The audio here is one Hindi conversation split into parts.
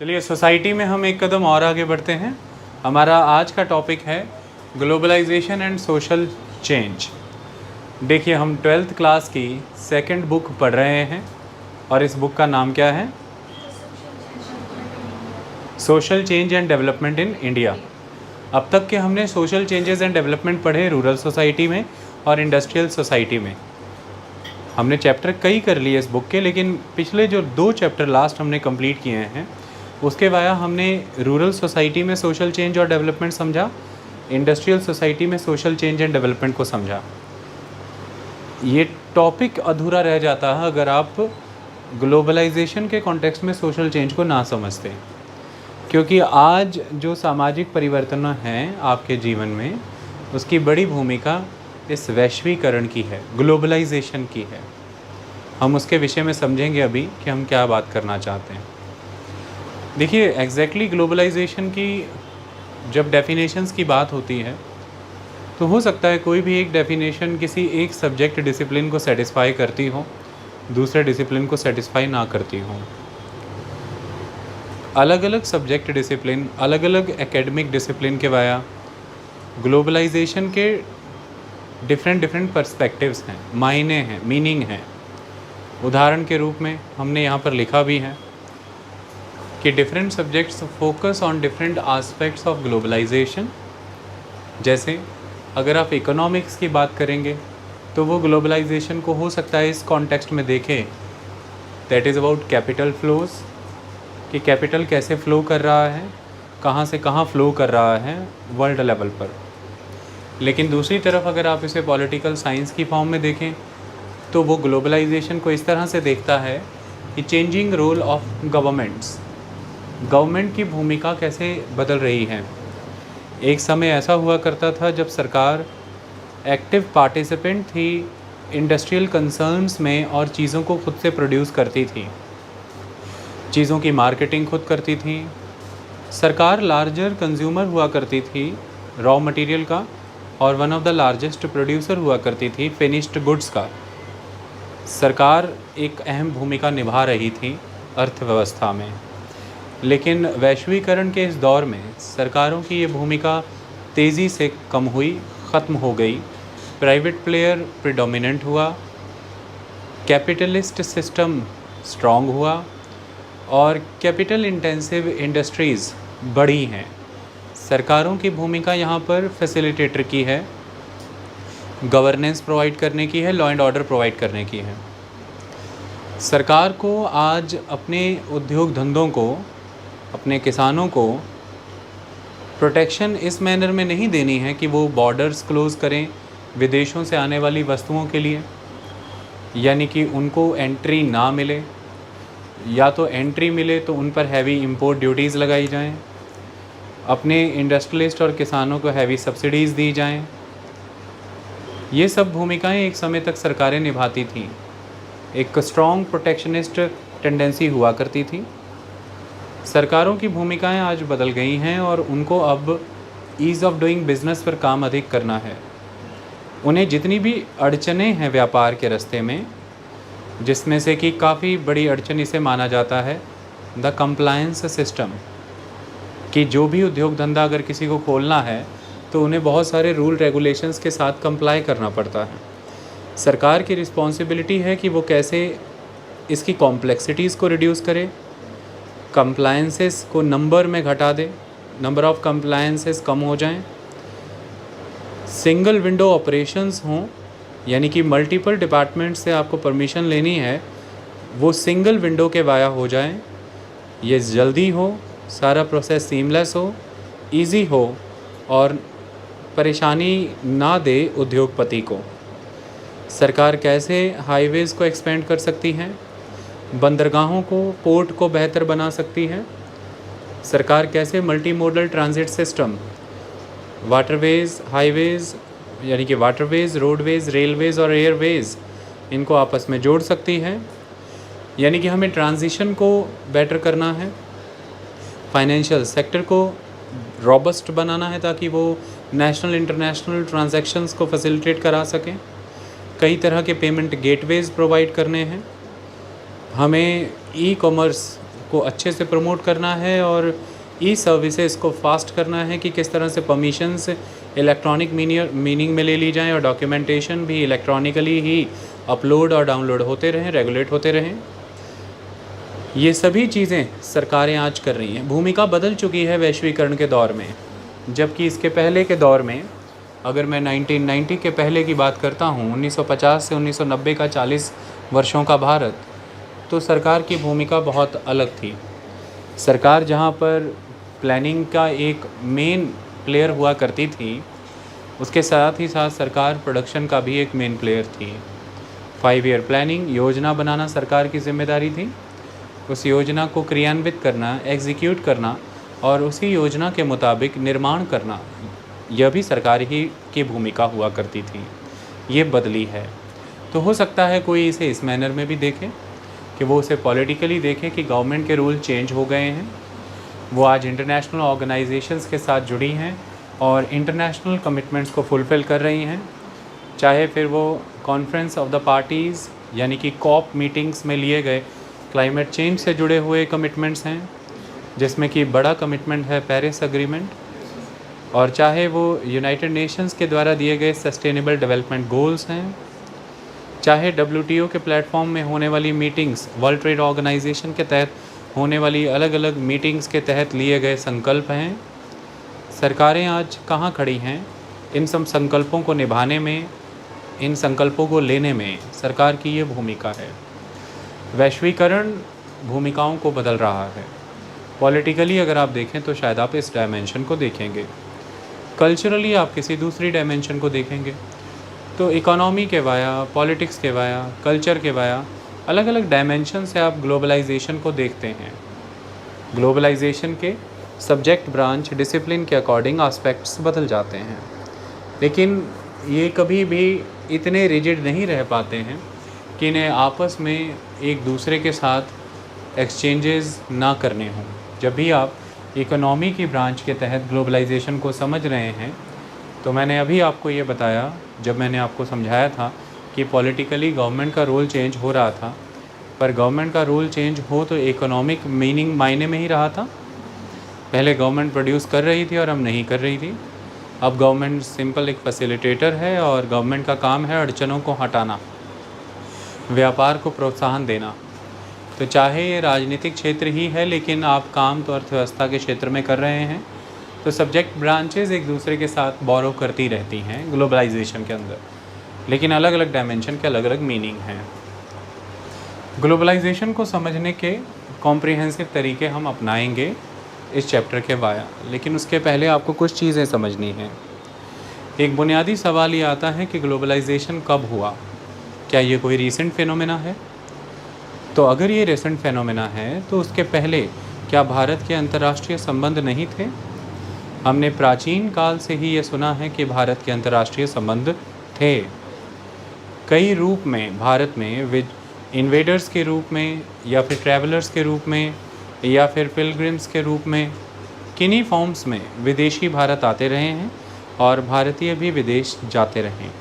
चलिए सोसाइटी में हम एक कदम और आगे बढ़ते हैं। हमारा आज का टॉपिक है ग्लोबलाइजेशन एंड सोशल चेंज। देखिए हम 12th क्लास की सेकंड बुक पढ़ रहे हैं और इस बुक का नाम क्या है? Social change and development in India. अब तक के हमने सोशल चेंजेस एंड डेवलपमेंट पढ़े रूरल सोसाइटी में और इंडस्ट्रियल सोसाइटी में। हमने चैप्टर कई कर लिए इस बुक के, लेकिन पिछले जो 2 चैप्टर लास्ट हमने कंप्लीट किए हैं उसके वाया हमने रूरल सोसाइटी में सोशल चेंज और डेवलपमेंट समझा, इंडस्ट्रियल सोसाइटी में सोशल चेंज एंड डेवलपमेंट को समझा। ये टॉपिक अधूरा रह जाता है अगर आप ग्लोबलाइजेशन के कॉन्टेक्स्ट में सोशल चेंज को ना समझते, क्योंकि आज जो सामाजिक परिवर्तन हैं आपके जीवन में उसकी बड़ी भूमिका इस वैश्वीकरण की है, ग्लोबलाइजेशन की है। हम उसके विषय में समझेंगे अभी कि हम क्या बात करना चाहते हैं। देखिए एग्जैक्टली ग्लोबलाइजेशन की जब डेफिनेशंस की बात होती है तो हो सकता है कोई भी एक डेफिनेशन किसी एक सब्जेक्ट डिसिप्लिन को सेटिस्फाई करती हो, दूसरे डिसिप्लिन को सेटिस्फाई ना करती हो। अलग अलग सब्जेक्ट डिसिप्लिन, अलग अलग एकेडमिक डिसिप्लिन के वाया ग्लोबलाइजेशन के डिफरेंट पर्सपेक्टिव्स हैं, मायने हैं, मीनिंग हैं। उदाहरण के रूप में हमने यहाँ पर लिखा भी है कि different subjects focus on different aspects of globalisation. जैसे अगर आप इकोनॉमिक्स की बात करेंगे तो वो ग्लोबलाइजेशन को हो सकता है इस कॉन्टेक्स्ट में देखें, that is about capital flows, कि कैपिटल कैसे फ़्लो कर रहा है, कहाँ से कहाँ फ़्लो कर रहा है वर्ल्ड लेवल पर। लेकिन दूसरी तरफ अगर आप इसे पॉलिटिकल साइंस की फॉर्म में देखें तो वो ग्लोबलाइजेशन को इस तरह से देखता है कि changing role of governments, government की भूमिका कैसे बदल रही है। एक समय ऐसा हुआ करता था जब सरकार एक्टिव पार्टिसिपेंट थी इंडस्ट्रियल कंसर्न्स में और चीज़ों को खुद से प्रोड्यूस करती थी, चीज़ों की मार्केटिंग खुद करती थी। सरकार लार्जर कंज्यूमर हुआ करती थी रॉ मटेरियल का और one of the largest producer हुआ करती थी फिनिश्ड गुड्स का। सरकार एक अहम भूमिका निभा रही थी अर्थव्यवस्था में, लेकिन वैश्वीकरण के इस दौर में सरकारों की ये भूमिका तेज़ी से कम हुई, ख़त्म हो गई। प्राइवेट प्लेयर प्रिडोमिनेंट हुआ, कैपिटलिस्ट सिस्टम स्ट्रॉन्ग हुआ और कैपिटल इंटेंसिव इंडस्ट्रीज़ बढ़ी हैं। सरकारों की भूमिका यहाँ पर फैसिलिटेटर की है, गवर्नेंस प्रोवाइड करने की है, लॉ एंड ऑर्डर प्रोवाइड करने की है। सरकार को आज अपने उद्योग धंधों को, अपने किसानों को प्रोटेक्शन इस मैनर में नहीं देनी है कि वो बॉर्डर्स क्लोज़ करें विदेशों से आने वाली वस्तुओं के लिए, यानी कि उनको एंट्री ना मिले, या तो एंट्री मिले तो उन पर हैवी इंपोर्ट ड्यूटीज़ लगाई जाएं, अपने इंडस्ट्रियलिस्ट और किसानों को हैवी सब्सिडीज़ दी जाएं। ये सब भूमिकाएं एक समय तक सरकारें निभाती थीं। एक स्ट्रॉन्ग प्रोटेक्शनिस्ट टेंडेंसी हुआ करती थी। सरकारों की भूमिकाएं आज बदल गई हैं और उनको अब ईज़ ऑफ डूइंग बिज़नेस पर काम अधिक करना है। उन्हें जितनी भी अड़चनें हैं व्यापार के रास्ते में, जिसमें से कि काफ़ी बड़ी अड़चन इसे माना जाता है द कंप्लायंस सिस्टम, कि जो भी उद्योग धंधा अगर किसी को खोलना है तो उन्हें बहुत सारे रूल रेगुलेशंस के साथ कंप्लाई करना पड़ता है। सरकार की रिस्पॉन्सिबिलिटी है कि वो कैसे इसकी कॉम्प्लेक्सिटीज़ को रिड्यूस करे, कंप्लायंसेस को नंबर में घटा दे, नंबर ऑफ़ कंप्लायंसेस कम हो जाएं, सिंगल विंडो ऑपरेशंस हों, यानी कि मल्टीपल डिपार्टमेंट से आपको परमिशन लेनी है वो सिंगल विंडो के वाया हो जाएं, ये जल्दी हो, सारा प्रोसेस सीमलेस हो, इजी हो और परेशानी ना दे उद्योगपति को। सरकार कैसे हाईवेज़ को एक्सपेंड कर सकती है, बंदरगाहों को, पोर्ट को बेहतर बना सकती है। सरकार कैसे multi modal transit system, waterways, highways, यानी कि वाटरवेज़, रोडवेज़, रेलवेज़ और एयरवेज़, इनको आपस में जोड़ सकती है। यानी कि हमें ट्रांजिशन को बेटर करना है, फाइनेंशियल सेक्टर को रॉबस्ट बनाना है ताकि वो नेशनल इंटरनेशनल ट्रांजैक्शंस को फैसिलिटेट करा सकें। कई तरह के पेमेंट गेटवेज़ प्रोवाइड करने हैं। हमें ई कॉमर्स को अच्छे से प्रमोट करना है और ई सर्विसेज को फास्ट करना है कि किस तरह से परमिशंस इलेक्ट्रॉनिक मीनिंग में ले ली जाएं और डॉक्यूमेंटेशन भी इलेक्ट्रॉनिकली ही अपलोड और डाउनलोड होते रहें, रेगुलेट होते रहें। ये सभी चीज़ें सरकारें आज कर रही हैं। भूमिका बदल चुकी है वैश्वीकरण के दौर में, जबकि इसके पहले के दौर में, अगर मैं 1990 के पहले की बात करता हूँ, 1950 से 1990 का 40 वर्षों का भारत, तो सरकार की भूमिका बहुत अलग थी। सरकार जहाँ पर प्लानिंग का एक मेन प्लेयर हुआ करती थी, उसके साथ ही साथ सरकार प्रोडक्शन का भी एक मेन प्लेयर थी। 5 ईयर प्लानिंग, योजना बनाना सरकार की जिम्मेदारी थी। उस योजना को क्रियान्वित करना, एग्जीक्यूट करना और उसी योजना के मुताबिक निर्माण करना, यह भी सरकार ही की भूमिका हुआ करती थी। ये बदली है। तो हो सकता है कोई इसे इस मैनर में भी देखे कि वो उसे पॉलिटिकली देखे कि गवर्नमेंट के रूल चेंज हो गए हैं, वो आज इंटरनेशनल ऑर्गेनाइजेशंस के साथ जुड़ी हैं और इंटरनेशनल कमिटमेंट्स को फुलफ़िल कर रही हैं, चाहे फिर वो कॉन्फ्रेंस ऑफ द पार्टीज़ यानी कि कॉप मीटिंग्स में लिए गए क्लाइमेट चेंज से जुड़े हुए कमिटमेंट्स हैं, जिसमें कि बड़ा कमिटमेंट है पेरिस एग्रीमेंट, और चाहे वो यूनाइटेड नेशंस के द्वारा दिए गए सस्टेनेबल डेवलपमेंट गोल्स हैं, चाहे WTO के प्लेटफॉर्म में होने वाली मीटिंग्स, वर्ल्ड ट्रेड ऑर्गेनाइजेशन के तहत होने वाली अलग अलग मीटिंग्स के तहत लिए गए संकल्प हैं। सरकारें आज कहाँ खड़ी हैं? इन सब संकल्पों को निभाने में, इन संकल्पों को लेने में सरकार की ये भूमिका है। वैश्वीकरण भूमिकाओं को बदल रहा है। पॉलिटिकली अगर आप देखें तो शायद आप इस डायमेंशन को देखेंगे, कल्चरली आप किसी दूसरी डायमेंशन को देखेंगे। तो इकोनॉमी के वाया, पॉलिटिक्स के वाया, कल्चर के वाया, अलग अलग डायमेंशन से आप ग्लोबलाइजेशन को देखते हैं। ग्लोबलाइजेशन के सब्जेक्ट, ब्रांच, डिसिप्लिन के अकॉर्डिंग एस्पेक्ट्स बदल जाते हैं, लेकिन ये कभी भी इतने रिजिड नहीं रह पाते हैं कि इन्हें आपस में एक दूसरे के साथ एक्सचेंजेस ना करने हों। जब भी आप इकोनॉमी की ब्रांच के तहत ग्लोबलाइजेशन को समझ रहे हैं, तो मैंने अभी आपको ये बताया, जब मैंने आपको समझाया था कि पॉलिटिकली गवर्नमेंट का रोल चेंज हो रहा था, पर गवर्नमेंट का रोल चेंज हो तो इकोनॉमिक मीनिंग मायने में ही रहा था। पहले गवर्नमेंट प्रोड्यूस कर रही थी और हम नहीं कर रही थी। अब गवर्नमेंट सिंपल एक फैसिलिटेटर है और गवर्नमेंट का काम है अड़चनों को हटाना, व्यापार को प्रोत्साहन देना। तो चाहे ये राजनीतिक क्षेत्र ही है, लेकिन आप काम तो अर्थव्यवस्था के क्षेत्र में कर रहे हैं। तो सब्जेक्ट ब्रांचेस एक दूसरे के साथ बोरो करती रहती हैं ग्लोबलाइजेशन के अंदर, लेकिन अलग अलग डायमेंशन के अलग अलग मीनिंग हैं। ग्लोबलाइजेशन को समझने के कॉम्प्रिहेंसिव तरीके हम अपनाएंगे इस चैप्टर के वाया, लेकिन उसके पहले आपको कुछ चीज़ें समझनी हैं। एक बुनियादी सवाल ये आता है कि ग्लोबलाइजेशन कब हुआ? क्या ये कोई रीसेंट फिनोमेना है? तो अगर ये रीसेंट फिनोमेना है तो उसके पहले क्या भारत के अंतर्राष्ट्रीय संबंध नहीं थे? हमने प्राचीन काल से ही ये सुना है कि भारत के अंतर्राष्ट्रीय संबंध थे, कई रूप में। भारत में इन्वेडर्स के रूप में, या फिर ट्रैवलर्स के रूप में, या फिर पिलग्रिम्स के रूप में, किन्हीं फॉर्म्स में विदेशी भारत आते रहे हैं और भारतीय भी विदेश जाते रहे हैं।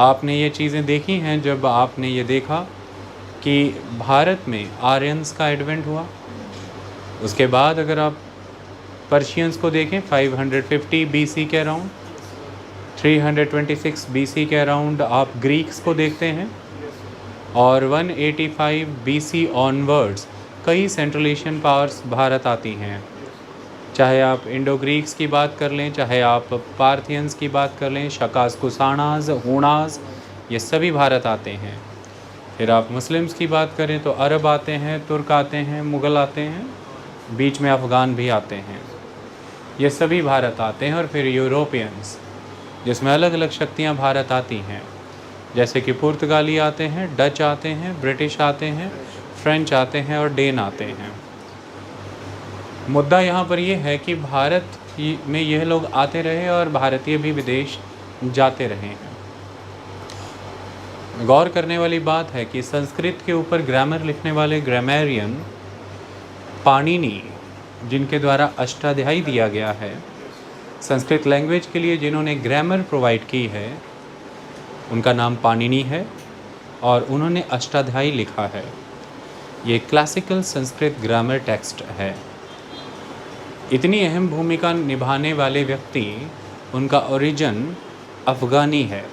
आपने ये चीज़ें देखी हैं जब आपने ये देखा कि भारत में आर्यंस का एडवेंट हुआ। उसके बाद अगर आप पर्शियंस को देखें 550 BC के अराउंड, 326 BC के अराउंड आप ग्रीक्स को देखते हैं, और 185 BC ऑनवर्ड्स कई सेंट्रल एशियन पावर्स भारत आती हैं। चाहे आप इंडो ग्रीक्स की बात कर लें, चाहे आप पार्थियंस की बात कर लें, शकास कुसानाज, हूणाज, ये सभी भारत आते हैं। फिर आप मुस्लिम्स की बात करें तो अरब आते हैं, तुर्क आते हैं, मुग़ल आते हैं, बीच में अफ़गान भी आते हैं। ये सभी भारत आते हैं। और फिर यूरोपियंस, जिसमें अलग अलग शक्तियाँ भारत आती हैं, जैसे कि पुर्तगाली आते हैं, डच आते हैं, ब्रिटिश आते हैं, फ्रेंच आते हैं और डेन आते हैं। मुद्दा यहाँ पर यह है कि भारत में यह लोग आते रहे और भारतीय भी विदेश जाते रहे हैं। गौर करने वाली बात है कि संस्कृत के ऊपर ग्रामर लिखने वाले ग्रामेरियन पाणिनि, जिनके द्वारा अष्टाध्यायी दिया गया है, संस्कृत लैंग्वेज के लिए जिन्होंने ग्रामर प्रोवाइड की है, उनका नाम पाणिनि है और उन्होंने अष्टाध्यायी लिखा है। ये क्लासिकल संस्कृत ग्रामर टेक्स्ट है। इतनी अहम भूमिका निभाने वाले व्यक्ति, उनका ओरिजिन अफ़गानी है।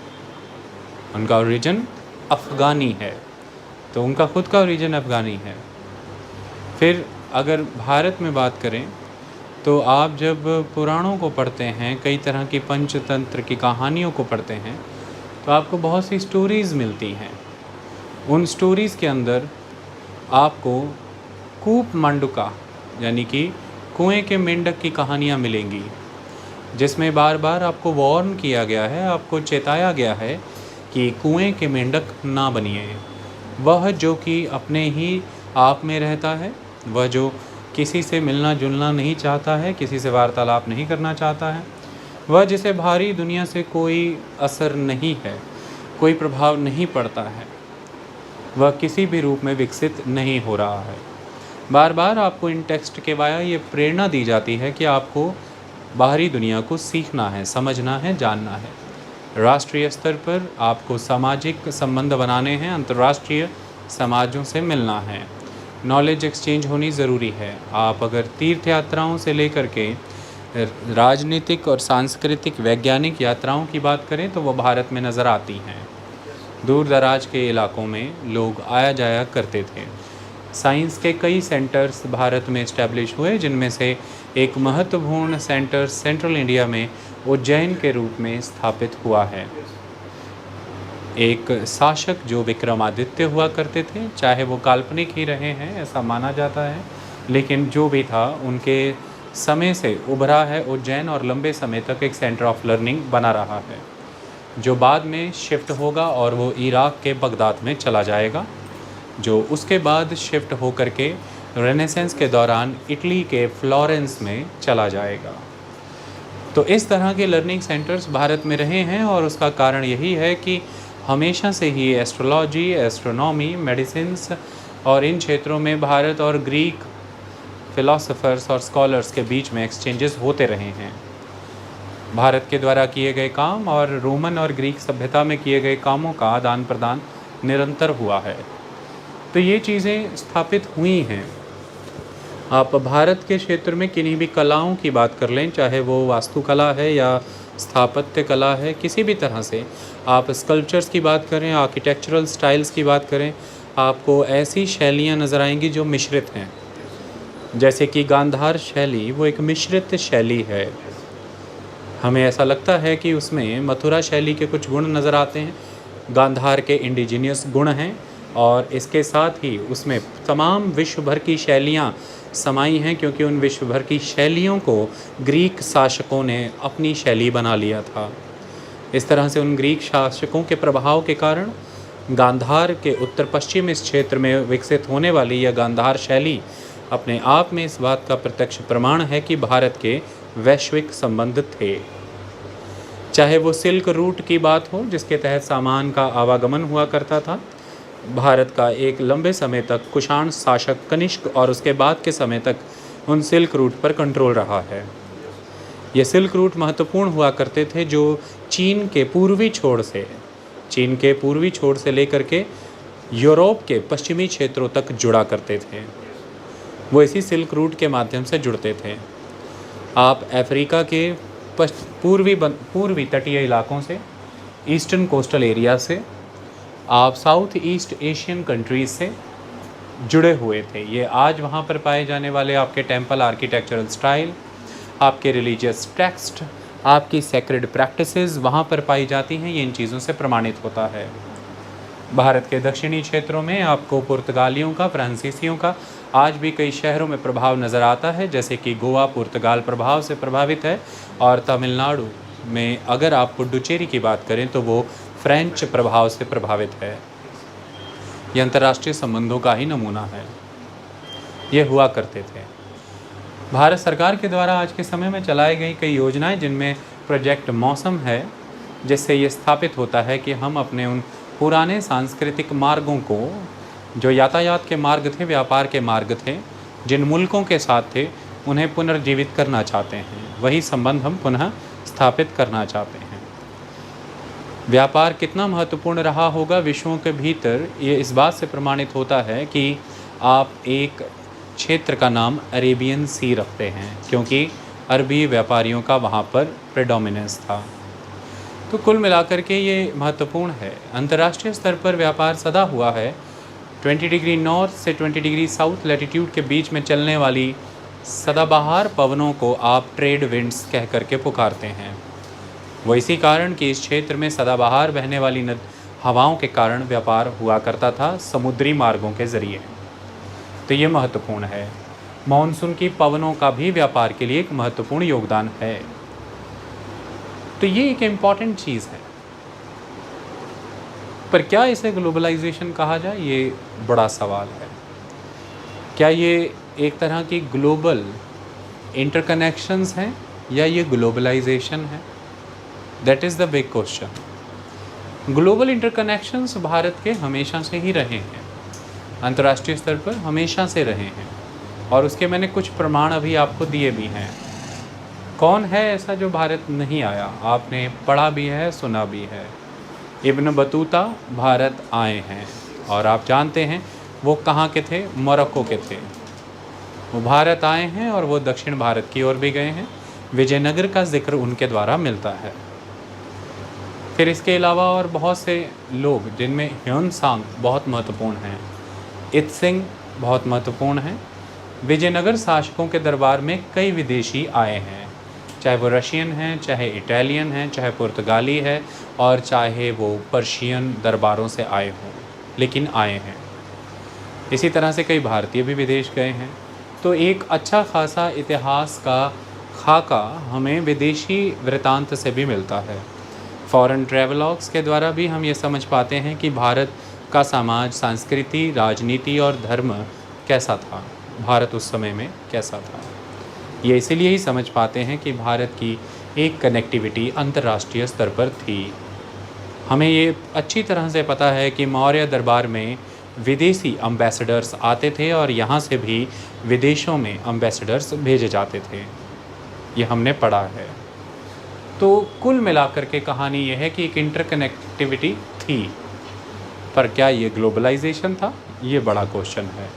उनका ओरिजिन अफ़गानी है, तो उनका खुद का ओरिजिन अफ़गानी है। फिर अगर भारत में बात करें तो आप जब पुराणों को पढ़ते हैं, कई तरह की पंचतंत्र की कहानियों को पढ़ते हैं, तो आपको बहुत सी स्टोरीज़ मिलती हैं। उन स्टोरीज़ के अंदर आपको कूप मंडुका यानी कि कुएं के मेंढक की कहानियाँ मिलेंगी, जिसमें बार बार आपको वार्न किया गया है, आपको चेताया गया है कि कुएं के मेंढक ना बनिए। वह जो कि अपने ही आप में रहता है, वह जो किसी से मिलना जुलना नहीं चाहता है, किसी से वार्तालाप नहीं करना चाहता है, वह जिसे भारी दुनिया से कोई असर नहीं है, कोई प्रभाव नहीं पड़ता है, वह किसी भी रूप में विकसित नहीं हो रहा है। बार बार आपको इन टेक्स्ट के वाया ये प्रेरणा दी जाती है कि आपको बाहरी दुनिया को सीखना है, समझना है, जानना है। राष्ट्रीय स्तर पर आपको सामाजिक संबंध बनाने हैं, अंतर्राष्ट्रीय समाजों से मिलना है, नॉलेज एक्सचेंज होनी ज़रूरी है। आप अगर तीर्थ यात्राओं से लेकर के राजनीतिक और सांस्कृतिक वैज्ञानिक यात्राओं की बात करें तो वो भारत में नज़र आती हैं। दूर दराज के इलाकों में लोग आया जाया करते थे। साइंस के कई सेंटर्स भारत में इस्टेब्लिश हुए, जिनमें से एक महत्वपूर्ण सेंटर सेंट्रल इंडिया में उज्जैन के रूप में स्थापित हुआ है। एक शासक जो विक्रमादित्य हुआ करते थे, चाहे वो काल्पनिक ही रहे हैं ऐसा माना जाता है, लेकिन जो भी था उनके समय से उभरा है उज्जैन और लंबे समय तक एक सेंटर ऑफ लर्निंग बना रहा है, जो बाद में शिफ्ट होगा और वो इराक़ के बगदाद में चला जाएगा, जो उसके बाद शिफ्ट होकर के रेनेसेंस के दौरान इटली के फ्लोरेंस में चला जाएगा। तो इस तरह के लर्निंग सेंटर्स भारत में रहे हैं और उसका कारण यही है कि हमेशा से ही एस्ट्रोलॉजी, एस्ट्रोनॉमी, मेडिसिन्स और इन क्षेत्रों में भारत और ग्रीक फिलोसोफर्स और स्कॉलर्स के बीच में एक्सचेंजेस होते रहे हैं। भारत के द्वारा किए गए काम और रोमन और ग्रीक सभ्यता में किए गए कामों का आदान प्रदान निरंतर हुआ है, तो ये चीज़ें स्थापित हुई हैं। आप भारत के क्षेत्र में किन्हीं भी कलाओं की बात कर लें, चाहे वो वास्तुकला है या स्थापत्य कला है, किसी भी तरह से आप स्कल्पचर्स की बात करें, आर्किटेक्चरल स्टाइल्स की बात करें, आपको ऐसी शैलियाँ नज़र आएंगी जो मिश्रित हैं। जैसे कि गांधार शैली, वो एक मिश्रित शैली है। हमें ऐसा लगता है कि उसमें मथुरा शैली के कुछ गुण नज़र आते हैं, गांधार के इंडिजीनियस गुण हैं, और इसके साथ ही उसमें तमाम विश्व भर की शैलियाँ समाई हैं, क्योंकि उन विश्व भर की शैलियों को ग्रीक शासकों ने अपनी शैली बना लिया था। इस तरह से उन ग्रीक शासकों के प्रभाव के कारण गांधार के उत्तर पश्चिम इस क्षेत्र में विकसित होने वाली यह गांधार शैली अपने आप में इस बात का प्रत्यक्ष प्रमाण है कि भारत के वैश्विक संबंध थे। चाहे वो सिल्क रूट की बात हो, जिसके तहत सामान का आवागमन हुआ करता था, भारत का एक लंबे समय तक कुषाण शासक कनिष्क और उसके बाद के समय तक उन सिल्क रूट पर कंट्रोल रहा है। ये सिल्क रूट महत्वपूर्ण हुआ करते थे, जो चीन के पूर्वी छोर से लेकर के यूरोप के पश्चिमी क्षेत्रों तक जुड़ा करते थे। वो इसी सिल्क रूट के माध्यम से जुड़ते थे। आप अफ्रीका के पूर्वी तटीय इलाकों से, ईस्टर्न कोस्टल एरिया से, आप साउथ ईस्ट एशियन कंट्रीज़ से जुड़े हुए थे। ये आज वहाँ पर पाए जाने वाले आपके टेम्पल आर्किटेक्चरल स्टाइल, आपके रिलीजियस टेक्स्ट, आपकी सेक्रेड प्रैक्टिसेस वहाँ पर पाई जाती हैं, ये इन चीज़ों से प्रमाणित होता है। भारत के दक्षिणी क्षेत्रों में आपको पुर्तगालियों का, फ्रांसीसियों का आज भी कई शहरों में प्रभाव नज़र आता है, जैसे कि गोवा पुर्तगाल प्रभाव से प्रभावित है, और तमिलनाडु में अगर आप पुडुचेरी की बात करें तो वो फ्रेंच प्रभाव से प्रभावित है। ये अंतर्राष्ट्रीय संबंधों का ही नमूना है। ये हुआ करते थे। भारत सरकार के द्वारा आज के समय में चलाई गई कई योजनाएं, जिनमें प्रोजेक्ट मौसम है, जिससे ये स्थापित होता है कि हम अपने उन पुराने सांस्कृतिक मार्गों को, जो यातायात के मार्ग थे, व्यापार के मार्ग थे, जिन मुल्कों के साथ थे, उन्हें पुनर्जीवित करना चाहते हैं। वही संबंध हम पुनः स्थापित करना चाहते हैं। व्यापार कितना महत्वपूर्ण रहा होगा विश्वों के भीतर, ये इस बात से प्रमाणित होता है कि आप एक क्षेत्र का नाम अरेबियन सी रखते हैं, क्योंकि अरबी व्यापारियों का वहाँ पर प्रेडोमिनेंस था। तो कुल मिलाकर के ये महत्वपूर्ण है। अंतर्राष्ट्रीय स्तर पर व्यापार सदा हुआ है। 20 डिग्री नॉर्थ से 20 डिग्री साउथ लैटिट्यूड के बीच में चलने वाली सदाबहार पवनों को आप ट्रेड विंड्स कह करके पुकारते हैं। वो इसी कारण कि इस क्षेत्र में सदाबहार बहने वाली हवाओं के कारण व्यापार हुआ करता था समुद्री मार्गों के ज़रिए। तो ये महत्वपूर्ण है। मॉनसून की पवनों का भी व्यापार के लिए एक महत्वपूर्ण योगदान है। तो ये एक इम्पॉर्टेंट चीज़ है। पर क्या इसे ग्लोबलाइजेशन कहा जाए, ये बड़ा सवाल है। क्या ये एक तरह की ग्लोबल इंटरकनेक्शंस हैं या ये ग्लोबलाइजेशन है? That is the big question. Global interconnections Bharat के हमेशा से ही रहे हैं, अंतर्राष्ट्रीय स्तर पर हमेशा से रहे हैं, और उसके मैंने कुछ प्रमाण अभी आपको दिए भी हैं। कौन है ऐसा जो भारत नहीं आया? आपने पढ़ा भी है, सुना भी है। इब्न बतूता भारत आए हैं, और आप जानते हैं वो कहाँ के थे? मोरक्को के थे। वो भारत आए हैं और वो दक्षिण भारत की ओर भी गए हैं। विजयनगर का जिक्र उनके द्वारा मिलता है। फिर इसके अलावा और बहुत से लोग, जिनमें ह्योन-सांग बहुत महत्वपूर्ण हैं, इत्सिंग बहुत महत्वपूर्ण हैं। विजयनगर शासकों के दरबार में कई विदेशी आए हैं, चाहे वो रशियन हैं, चाहे इटालियन हैं, चाहे पुर्तगाली है, और चाहे वो पर्शियन दरबारों से आए हों, लेकिन आए हैं। इसी तरह से कई भारतीय भी विदेश गए हैं। तो एक अच्छा खासा इतिहास का खाका हमें विदेशी वृतांत से भी मिलता है। फॉरेन ट्रैवलॉग्स के द्वारा भी हम ये समझ पाते हैं कि भारत का समाज, संस्कृति, राजनीति और धर्म कैसा था, भारत उस समय में कैसा था। ये इसीलिए ही समझ पाते हैं कि भारत की एक कनेक्टिविटी अंतर्राष्ट्रीय स्तर पर थी। हमें ये अच्छी तरह से पता है कि मौर्य दरबार में विदेशी अम्बेसडर्स आते थे, और यहाँ से भी विदेशों में अम्बेसडर्स भेजे जाते थे। ये हमने पढ़ा है। तो कुल मिलाकर के कहानी ये है कि एक इंटरकनेक्टिविटी थी। पर क्या ये ग्लोबलाइजेशन था? ये बड़ा क्वेश्चन है।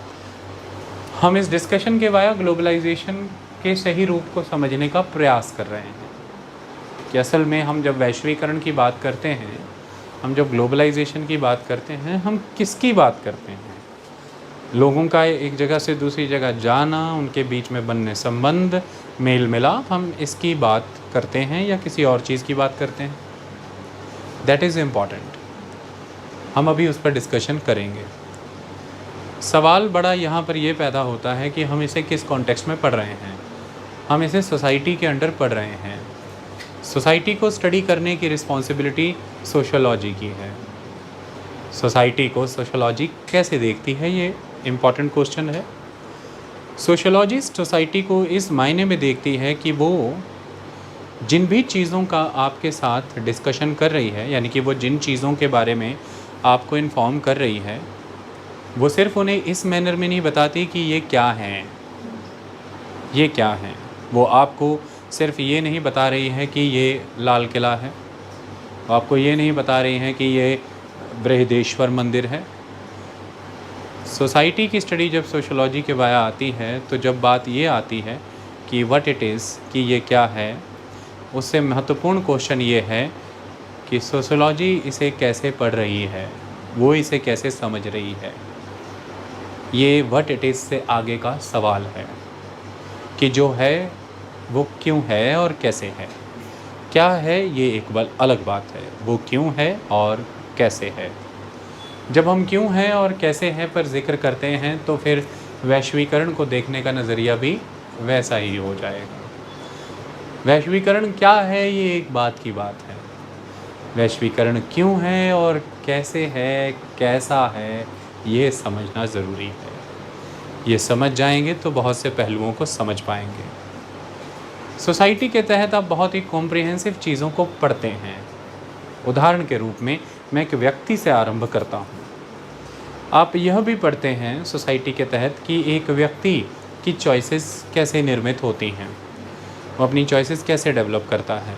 हम इस डिस्कशन के वाया ग्लोबलाइजेशन के सही रूप को समझने का प्रयास कर रहे हैं कि असल में हम जब वैश्वीकरण की बात करते हैं, हम जब ग्लोबलाइजेशन की बात करते हैं, हम किसकी बात करते हैं? लोगों का एक जगह से दूसरी जगह जाना, उनके बीच में बनने संबंध, मेल मिलाप, हम इसकी बात करते हैं या किसी और चीज़ की बात करते हैं? That is important. हम अभी उस पर डिस्कशन करेंगे। सवाल बड़ा यहाँ पर ये पैदा होता है कि हम इसे किस कॉन्टेक्स्ट में पढ़ रहे हैं। हम इसे सोसाइटी के अंडर पढ़ रहे हैं। सोसाइटी को स्टडी करने की रिस्पॉन्सिबिलिटी सोशियोलॉजी की है। सोसाइटी को सोशियोलॉजी कैसे देखती है, ये इम्पॉर्टेंट क्वेश्चन है। सोशियोलॉजिस्ट सोसाइटी को इस मायने में देखती है कि वो जिन भी चीज़ों का आपके साथ डिस्कशन कर रही है, यानी कि वो जिन चीज़ों के बारे में आपको इन्फॉर्म कर रही है, वो सिर्फ़ उन्हें इस मैनर में नहीं बताती कि ये क्या हैं, ये क्या हैं। वो आपको सिर्फ ये नहीं बता रही है कि ये लाल किला है, आपको ये नहीं बता रही हैं कि ये बृहदेश्वर मंदिर है। सोसाइटी की स्टडी जब सोशियोलॉजी के वाया आती है, तो जब बात ये आती है कि व्हाट इट इज़, कि ये क्या है, उससे महत्वपूर्ण क्वेश्चन ये है कि सोशियोलॉजी इसे कैसे पढ़ रही है, वो इसे कैसे समझ रही है। ये व्हाट इट इज़ से आगे का सवाल है कि जो है वो क्यों है और कैसे है। क्या है ये एक अलग बात है, वो क्यों है और कैसे है। जब हम क्यों हैं और कैसे हैं पर जिक्र करते हैं, तो फिर वैश्वीकरण को देखने का नज़रिया भी वैसा ही हो जाएगा। वैश्वीकरण क्या है, ये एक बात की बात है। वैश्वीकरण क्यों है और कैसे है, कैसा है, ये समझना ज़रूरी है। ये समझ जाएंगे तो बहुत से पहलुओं को समझ पाएंगे। सोसाइटी के तहत आप बहुत ही कॉम्प्रिहेंसिव चीज़ों को पढ़ते हैं। उदाहरण के रूप में मैं एक व्यक्ति से आरंभ करता हूँ। आप यह भी पढ़ते हैं सोसाइटी के तहत कि एक व्यक्ति की चॉइसेस कैसे निर्मित होती हैं, वो अपनी चॉइसेस कैसे डेवलप करता है,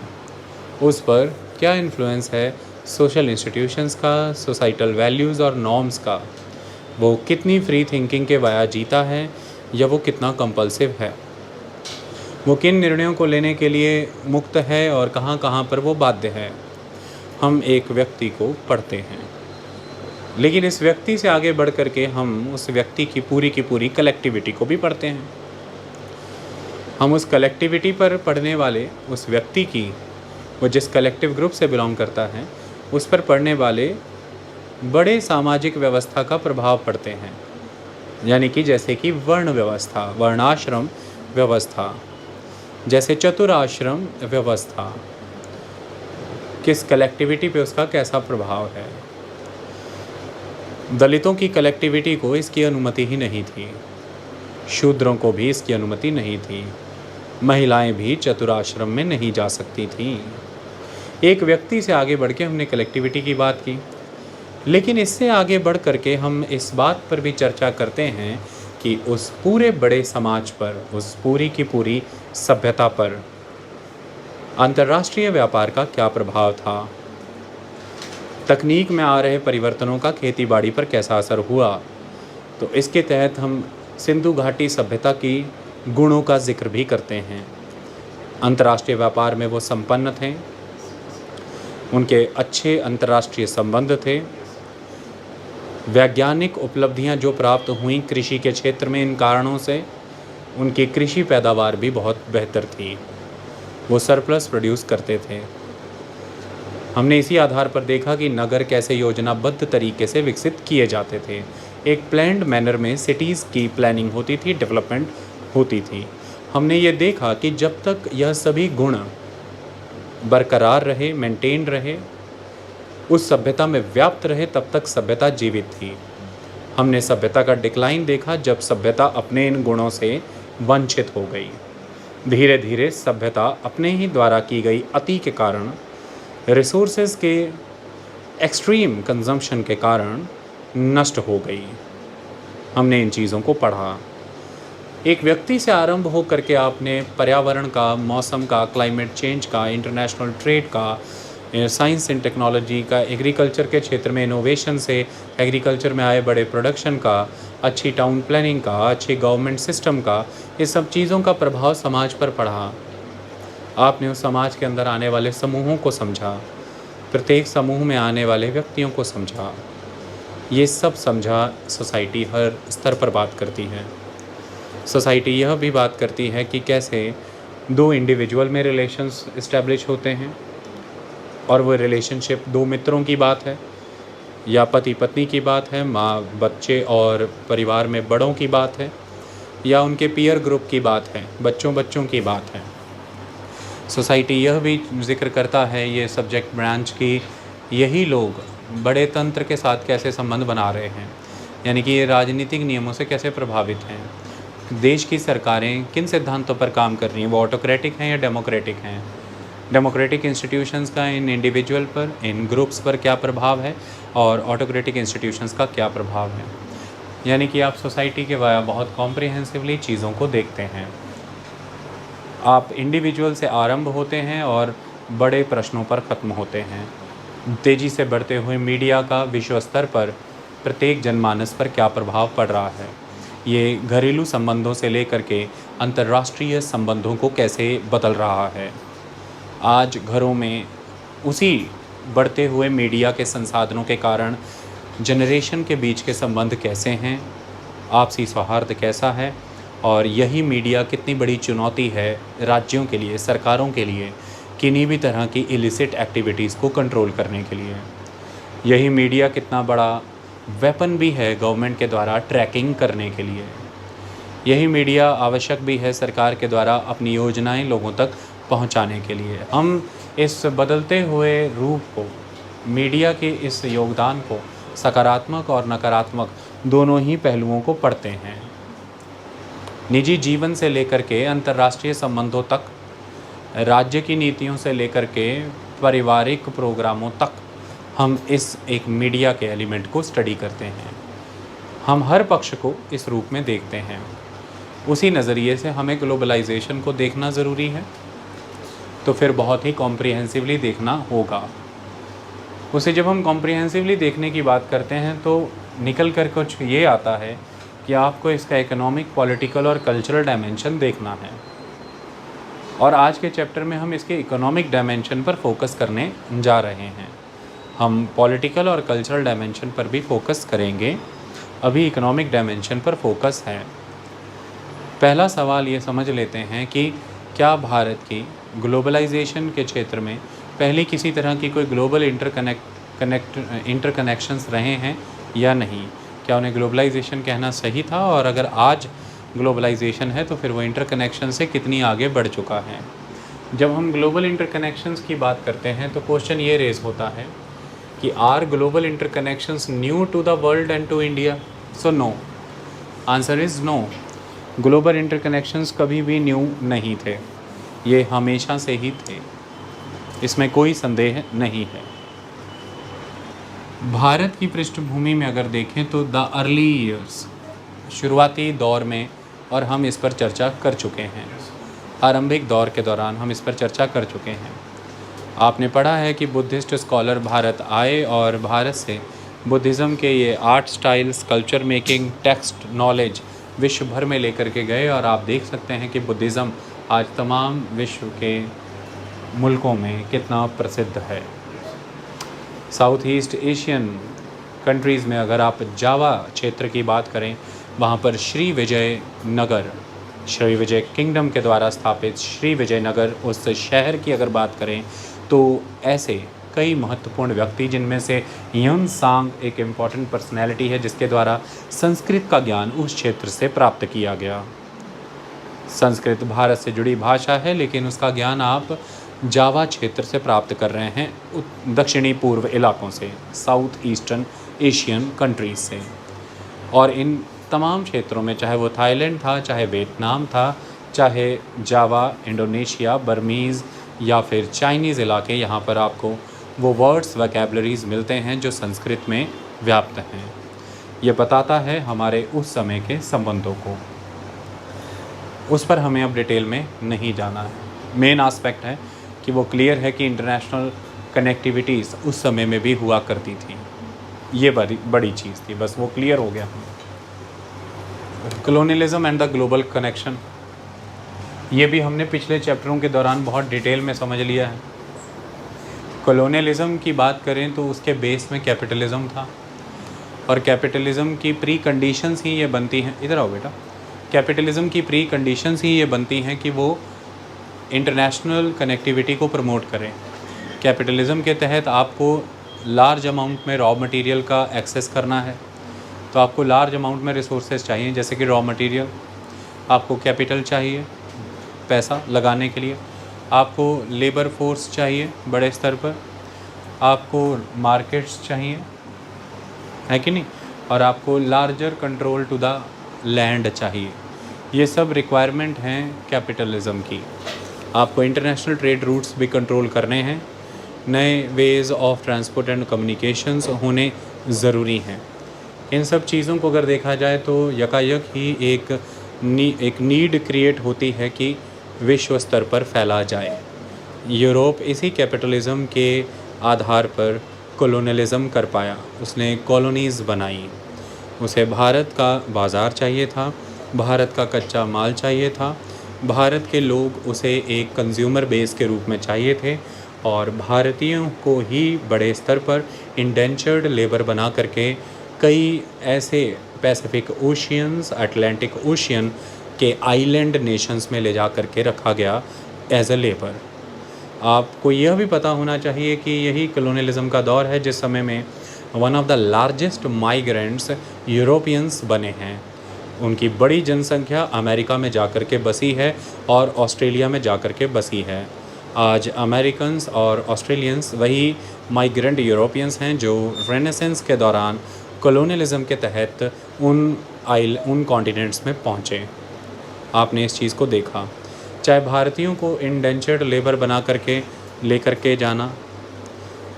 उस पर क्या इन्फ्लुएंस है सोशल इंस्टीट्यूशंस का, सोसाइटल वैल्यूज़ और नॉर्म्स का। वो कितनी फ्री थिंकिंग के वाया जीता है या वो कितना कंपल्सिव है, वो किन निर्णयों को लेने के लिए मुक्त है और कहाँ कहाँ पर वो बाध्य है। हम एक व्यक्ति को पढ़ते हैं, लेकिन इस व्यक्ति से आगे बढ़ कर के हम उस व्यक्ति की पूरी कलेक्टिविटी को भी पढ़ते हैं। हम उस कलेक्टिविटी पर पढ़ने वाले उस व्यक्ति की, वो जिस कलेक्टिव ग्रुप से बिलोंग करता है, उस पर पढ़ने वाले बड़े सामाजिक व्यवस्था का प्रभाव पड़ते हैं। यानी कि जैसे कि वर्ण व्यवस्था, वर्णाश्रम व्यवस्था, जैसे चतुराश्रम व्यवस्था, किस कलेक्टिविटी पे उसका कैसा प्रभाव है। दलितों की कलेक्टिविटी को इसकी अनुमति ही नहीं थी, शूद्रों को भी इसकी अनुमति नहीं थी, महिलाएं भी चतुराश्रम में नहीं जा सकती थीं। एक व्यक्ति से आगे बढ़ के हमने कलेक्टिविटी की बात की, लेकिन इससे आगे बढ़ करके हम इस बात पर भी चर्चा करते हैं कि उस पूरे बड़े समाज पर, उस पूरी की पूरी सभ्यता पर अंतर्राष्ट्रीय व्यापार का क्या प्रभाव था, तकनीक में आ रहे परिवर्तनों का खेतीबाड़ी पर कैसा असर हुआ। तो इसके तहत हम सिंधु घाटी सभ्यता की गुणों का जिक्र भी करते हैं। अंतर्राष्ट्रीय व्यापार में वो संपन्न थे, उनके अच्छे अंतर्राष्ट्रीय संबंध थे, वैज्ञानिक उपलब्धियां जो प्राप्त हुई कृषि के क्षेत्र में, इन कारणों से उनकी कृषि पैदावार भी बहुत बेहतर थी, वो सरप्लस प्रोड्यूस करते थे। हमने इसी आधार पर देखा कि नगर कैसे योजनाबद्ध तरीके से विकसित किए जाते थे। एक प्लान्ड मैनर में सिटीज़ की प्लानिंग होती थी, डेवलपमेंट होती थी। हमने ये देखा कि जब तक यह सभी गुण बरकरार रहे, मेंटेन रहे, उस सभ्यता में व्याप्त रहे, तब तक सभ्यता जीवित थी। हमने सभ्यता का डिक्लाइन देखा जब सभ्यता अपने इन गुणों से वंचित हो गई। धीरे धीरे सभ्यता अपने ही द्वारा की गई अति के कारण, रिसोर्सेज के एक्सट्रीम कंजम्पशन के कारण नष्ट हो गई। हमने इन चीज़ों को पढ़ा। एक व्यक्ति से आरंभ हो करके आपने पर्यावरण का, मौसम का, क्लाइमेट चेंज का, इंटरनेशनल ट्रेड का, साइंस एंड टेक्नोलॉजी का, एग्रीकल्चर के क्षेत्र में इनोवेशन से एग्रीकल्चर में आए बड़े प्रोडक्शन का, अच्छी टाउन प्लानिंग का, अच्छी गवर्नमेंट सिस्टम का, इस सब चीज़ों का प्रभाव समाज पर पड़ा। आपने उस समाज के अंदर आने वाले समूहों को समझा, प्रत्येक समूह में आने वाले व्यक्तियों को समझा। ये सब समझा सोसाइटी हर स्तर पर बात करती है। सोसाइटी यह भी बात करती है कि कैसे दो इंडिविजुअल में रिलेशंस इस्टेब्लिश होते हैं, और वो रिलेशनशिप दो मित्रों की बात है, या पति पत्नी की बात है, माँ बच्चे और परिवार में बड़ों की बात है, या उनके पीयर ग्रुप की बात है, बच्चों की बात है। सोसाइटी यह भी जिक्र करता है, ये सब्जेक्ट ब्रांच की, यही लोग बड़े तंत्र के साथ कैसे संबंध बना रहे हैं, यानी कि ये राजनीतिक नियमों से कैसे प्रभावित हैं। देश की सरकारें किन सिद्धांतों पर काम कर रही हैं, वो ऑटोक्रेटिक हैं या डेमोक्रेटिक हैं। डेमोक्रेटिक इंस्टीट्यूशंस का इन इंडिविजुअल पर, इन ग्रुप्स पर क्या प्रभाव है, और ऑटोक्रेटिक इंस्टीट्यूशंस का क्या प्रभाव है। यानी कि आप सोसाइटी के वाया बहुत कॉम्प्रिहेंसिवली चीज़ों को देखते हैं। आप इंडिविजुअल से आरंभ होते हैं और बड़े प्रश्नों पर ख़त्म होते हैं। तेज़ी से बढ़ते हुए मीडिया का विश्व स्तर पर प्रत्येक जनमानस पर क्या प्रभाव पड़ रहा है, ये घरेलू संबंधों से लेकर के अंतर्राष्ट्रीय संबंधों को कैसे बदल रहा है। आज घरों में उसी बढ़ते हुए मीडिया के संसाधनों के कारण जनरेशन के बीच के संबंध कैसे हैं, आपसी सौहार्द कैसा है, और यही मीडिया कितनी बड़ी चुनौती है राज्यों के लिए, सरकारों के लिए, किन्हीं भी तरह की इलिसिट एक्टिविटीज़ को कंट्रोल करने के लिए। यही मीडिया कितना बड़ा वेपन भी है गवर्नमेंट के द्वारा ट्रैकिंग करने के लिए। यही मीडिया आवश्यक भी है सरकार के द्वारा अपनी योजनाएं लोगों तक पहुंचाने के लिए। हम इस बदलते हुए रूप को, मीडिया के इस योगदान को, सकारात्मक और नकारात्मक दोनों ही पहलुओं को पढ़ते हैं। निजी जीवन से लेकर के अंतर्राष्ट्रीय संबंधों तक, राज्य की नीतियों से लेकर के पारिवारिक प्रोग्रामों तक, हम इस एक मीडिया के एलिमेंट को स्टडी करते हैं। हम हर पक्ष को इस रूप में देखते हैं। उसी नज़रिए से हमें ग्लोबलाइजेशन को देखना ज़रूरी है, तो फिर बहुत ही कॉम्प्रिहेंसिवली देखना होगा उसे। जब हम कॉम्प्रिहेंसिवली देखने की बात करते हैं तो निकल कर कुछ ये आता है कि आपको इसका इकोनॉमिक, पॉलिटिकल और कल्चरल डायमेंशन देखना है। और आज के चैप्टर में हम इसके इकोनॉमिक डायमेंशन पर फोकस करने जा रहे हैं। हम पॉलिटिकल और कल्चरल डायमेंशन पर भी फोकस करेंगे, अभी इकोनॉमिक डायमेंशन पर फोकस है। पहला सवाल ये समझ लेते हैं कि क्या भारत की ग्लोबलाइजेशन के क्षेत्र में पहले किसी तरह की कोई ग्लोबल इंटरकनेक्शंस रहे हैं या नहीं? क्या उन्हें ग्लोबलाइजेशन कहना सही था? और अगर आज ग्लोबलाइजेशन है तो फिर वो इंटरकनेक्शन से कितनी आगे बढ़ चुका है? जब हम ग्लोबल इंटरकनेक्शंस की बात करते हैं तो क्वेश्चन ये रेज होता है कि are global interconnections new to the world and to India? So no, answer is no. Global interconnections कभी भी न्यू नहीं थे, ये हमेशा से ही थे, इसमें कोई संदेह नहीं है। भारत की पृष्ठभूमि में अगर देखें तो द अर्ली ईयर्स, शुरुआती दौर में, और हम इस पर चर्चा कर चुके हैं, आरंभिक दौर के दौरान हम इस पर चर्चा कर चुके हैं। आपने पढ़ा है कि बुद्धिस्ट स्कॉलर भारत आए और भारत से बुद्धिज़्म के ये art style, sculpture making, text knowledge विश्व भर में लेकर के गए। और आप देख सकते हैं कि बुद्धिज़्म आज तमाम विश्व के मुल्कों में कितना प्रसिद्ध है। साउथ ईस्ट एशियन कंट्रीज़ में अगर आप जावा क्षेत्र की बात करें, वहाँ पर श्री विजय नगर, श्री विजय किंगडम के द्वारा स्थापित श्री विजय नगर, उस शहर की अगर बात करें तो ऐसे कई महत्वपूर्ण व्यक्ति, जिनमें से ह्यून सांग एक इम्पॉर्टेंट पर्सनैलिटी है जिसके द्वारा संस्कृत का ज्ञान उस क्षेत्र से प्राप्त किया गया। संस्कृत भारत से जुड़ी भाषा है, लेकिन उसका ज्ञान आप जावा क्षेत्र से प्राप्त कर रहे हैं, दक्षिणी पूर्व इलाकों से, साउथ ईस्टर्न एशियन कंट्रीज से। और इन तमाम क्षेत्रों में, चाहे वो थाईलैंड था, चाहे वियतनाम था, चाहे जावा, इंडोनेशिया, बर्मीज़ या फिर चाइनीज़ इलाके, यहाँ पर आपको वो वर्ड्स, वोकैबुलरीज़ मिलते हैं जो संस्कृत में व्याप्त हैं। ये बताता है हमारे उस समय के संबंधों को, उस पर हमें अब डिटेल में नहीं जाना है। मेन आस्पेक्ट है कि वो क्लियर है कि इंटरनेशनल कनेक्टिविटीज़ उस समय में भी हुआ करती थी, ये बड़ी चीज़ थी, बस वो क्लियर हो गया। Colonialism and the global connection, ये भी हमने पिछले चैप्टरों के दौरान बहुत डिटेल में समझ लिया है। कॉलोनियलिज्म की बात करें तो उसके बेस में कैपिटलिज्म था, और कैपिटलिज्म की प्री कंडीशंस ही ये बनती हैं, इधर आओ बेटा, कैपिटलिज्म की प्री कंडीशंस ही ये बनती हैं कि वो इंटरनेशनल कनेक्टिविटी को प्रमोट करें। कैपिटलिज्म के तहत आपको लार्ज अमाउंट में रॉ मटेरियल का एक्सेस करना है, तो आपको लार्ज अमाउंट में रिसोर्सेज चाहिए, जैसे कि रॉ मटेरियल, आपको कैपिटल चाहिए पैसा लगाने के लिए, आपको लेबर फोर्स चाहिए बड़े स्तर पर, आपको मार्केट्स चाहिए, है कि नहीं, और आपको larger control to the land चाहिए। ये सब रिक्वायरमेंट हैं कैपिटलिज्म की। आपको इंटरनेशनल ट्रेड रूट्स भी कंट्रोल करने हैं, नए ways of transport and communications होने ज़रूरी हैं। इन सब चीज़ों को अगर देखा जाए तो यकायक ही एक नीड क्रिएट होती है कि विश्व स्तर पर फैला जाए। यूरोप इसी कैपिटलिज्म के आधार पर कॉलोनियलिज्म कर पाया, उसने कॉलोनीज़ बनाई। उसे भारत का बाज़ार चाहिए था, भारत का कच्चा माल चाहिए था, भारत के लोग उसे एक कंज्यूमर बेस के रूप में चाहिए थे, और भारतीयों को ही बड़े स्तर पर इंडेंचर्ड लेबर बना करके कई ऐसे पैसिफिक ओशियंस, अटलांटिक ओशियन के आइलैंड नेशंस में ले जा कर के रखा गया एज अ लेबर। आपको यह भी पता होना चाहिए कि यही कॉलोनियलिज्म का दौर है जिस समय में one of the largest migrants Europeans बने हैं। उनकी बड़ी जनसंख्या अमेरिका में जाकर के बसी है और ऑस्ट्रेलिया में जाकर के बसी है। आज अमेरिकन्स और ऑस्ट्रेलियंस वही माइग्रेंट यूरोपियंस हैं जो रेनेसेंस के दौरान कॉलोनियलिज्म के तहत उन कॉन्टिनेंट्स में पहुँचे। आपने इस चीज़ को देखा, चाहे भारतीयों को इंडेंचर्ड लेबर बना करके लेकर के जाना,